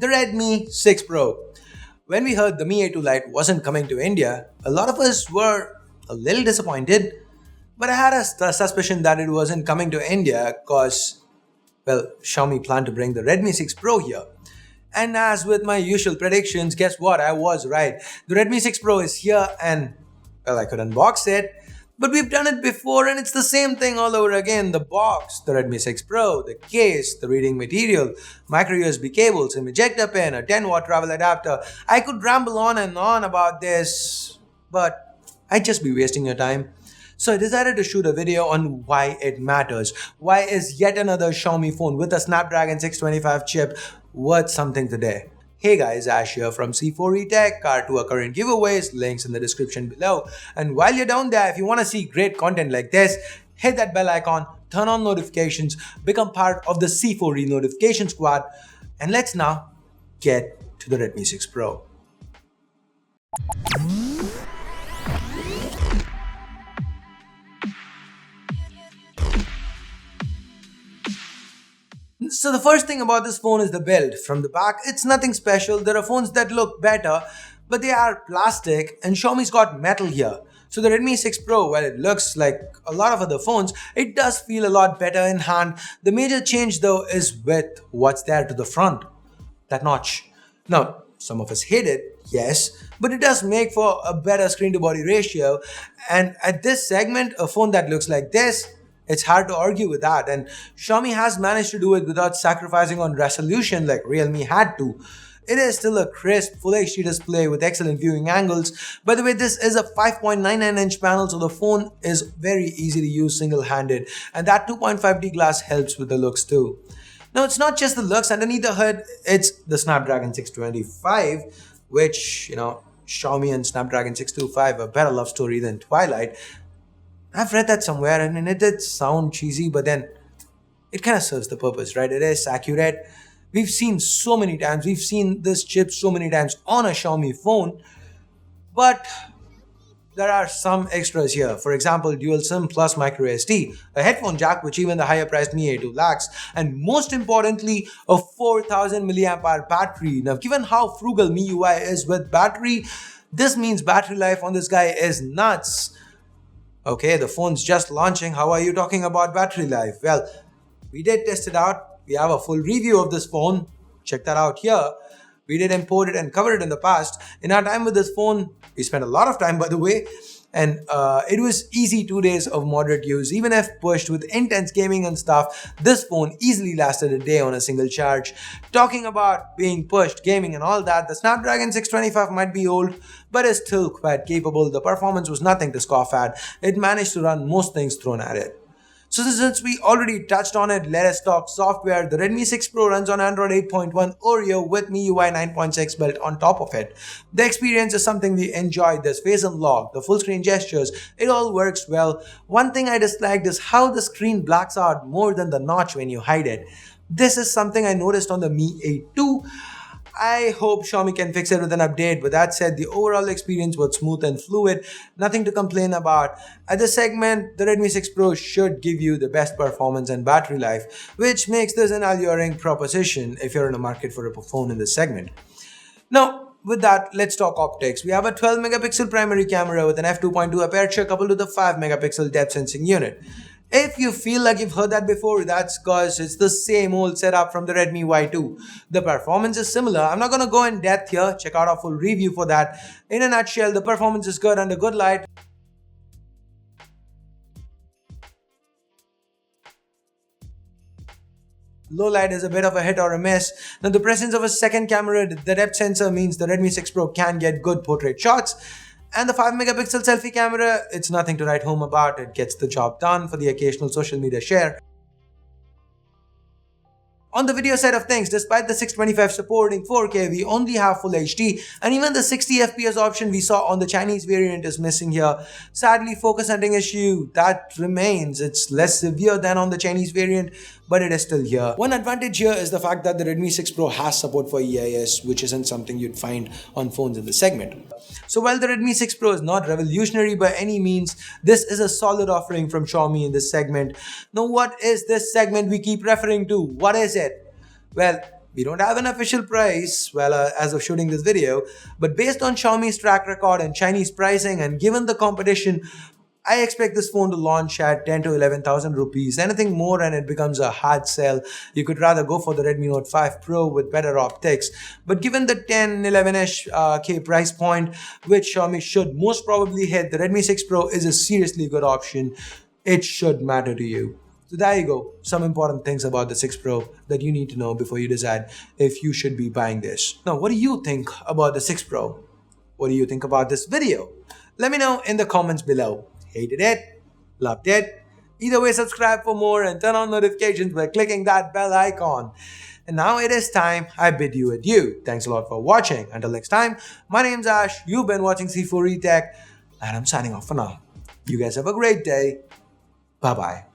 the Redmi 6 Pro. When we heard the Mi A2 Lite wasn't coming to India, a lot of us were a little disappointed, but I had a suspicion that it wasn't coming to India because, well, Xiaomi planned to bring the Redmi 6 Pro here. And as with my usual predictions, guess what? I was right. The Redmi 6 Pro is here and, well, I could unbox it. But we've done it before and it's the same thing all over again. The box, the Redmi 6 Pro, the case, the reading material, micro USB cables, an ejector pin, a 10-watt travel adapter. I could ramble on and on about this, but I'd just be wasting your time. So I decided to shoot a video on why it matters. Why is yet another Xiaomi phone with a Snapdragon 625 chip worth something today? Hey guys, Ash here from C4E Tech. Our two current giveaways, links in the description below. And while you're down there, if you want to see great content like this, hit that bell icon, turn on notifications, become part of the C4E notification squad. And let's now get to the Redmi 6 Pro. So the first thing about this phone is the build. From the back, it's nothing special. There are phones that look better, but they are plastic and Xiaomi's got metal here. So the Redmi 6 Pro, while it looks like a lot of other phones, it does feel a lot better in hand. The major change though is with what's there to the front, that notch. Now, some of us hate it, yes, but it does make for a better screen to body ratio. And at this segment, a phone that looks like this, it's hard to argue with that, and Xiaomi has managed to do it without sacrificing on resolution like Realme had to. It is still a crisp Full HD display with excellent viewing angles. By the way, this is a 5.99-inch panel, so the phone is very easy to use single-handed, and that 2.5D glass helps with the looks too. Now, it's not just the looks underneath the hood, it's the Snapdragon 625, which, Xiaomi and Snapdragon 625 are a better love story than Twilight. I've read that somewhere and it did sound cheesy, but then it kind of serves the purpose, right? It is accurate. We've seen so many times, we've seen this chip so many times on a Xiaomi phone, but there are some extras here. For example, dual SIM plus micro SD, a headphone jack which even the higher priced Mi A2 lacks, and most importantly, a 4000 mAh battery. Now, given how frugal MIUI is with battery, this means battery life on this guy is nuts. Okay, the phone's just launching. How are you talking about battery life? Well, we did test it out. We have a full review of this phone. Check that out here. We did import it and cover it in the past. In our time with this phone, we spent a lot of time, by the way, and it was easy 2 days of moderate use. Even if pushed with intense gaming and stuff, this phone easily lasted a day on a single charge. Talking about being pushed, gaming and all that, the Snapdragon 625 might be old, but is still quite capable. The performance was nothing to scoff at. It managed to run most things thrown at it. So since we already touched on it, let us talk software. The Redmi 6 Pro runs on Android 8.1 Oreo with MIUI 9.6 built on top of it. The experience is something we enjoyed. There's face unlock, the full screen gestures, it all works well. One thing I disliked is how the screen blacks out more than the notch when you hide it. This is something I noticed on the Mi A2. I hope Xiaomi can fix it with an update, but that said, the overall experience was smooth and fluid, nothing to complain about. At this segment, the Redmi 6 Pro should give you the best performance and battery life, which makes this an alluring proposition if you're in the market for a phone in this segment. Now, with that, let's talk optics. We have a 12 megapixel primary camera with an f2.2 aperture coupled with a 5 megapixel depth sensing unit. If you feel like you've heard that before, that's because it's the same old setup from the Redmi Y2. The performance is similar. I'm not going to go in depth here. Check out our full review for that. In a nutshell, the performance is good under good light. Low light is a bit of a hit or a miss. Now, the presence of a second camera, the depth sensor, means the Redmi 6 Pro can get good portrait shots. And the 5 megapixel selfie camera, it's nothing to write home about. It gets the job done for the occasional social media share. On the video side of things, despite the 625 supporting 4K, we only have Full HD, and even the 60 FPS option we saw on the Chinese variant is missing here. Sadly, focus hunting issue, that remains. It's less severe than on the Chinese variant, but it is still here. One advantage here is the fact that the Redmi 6 Pro has support for EIS, which isn't something you'd find on phones in the segment. So while the Redmi 6 Pro is not revolutionary by any means, this is a solid offering from Xiaomi in this segment. Now, what is this segment we keep referring to? What is it? Well, We don't have an official price, well, as of shooting this video, but based on Xiaomi's track record and Chinese pricing, and given the competition, I expect this phone to launch at 10 to 11,000 rupees. Anything more and it becomes a hard sell. You could rather go for the Redmi Note 5 Pro with better optics. But given the 10, 11-ish K price point, which Xiaomi should most probably hit, the Redmi 6 Pro is a seriously good option. It should matter to you. So there you go, some important things about the 6 Pro that you need to know before you decide if you should be buying this. Now, what do you think about the 6 Pro? What do you think about this video? Let me know in the comments below. Hated it? Loved it? Either way, subscribe for more and turn on notifications by clicking that bell icon. And now it is time I bid you adieu. Thanks a lot for watching. Until next time, my name's Ash, you've been watching C4E Tech, and I'm signing off for now. You guys have a great day. Bye-bye.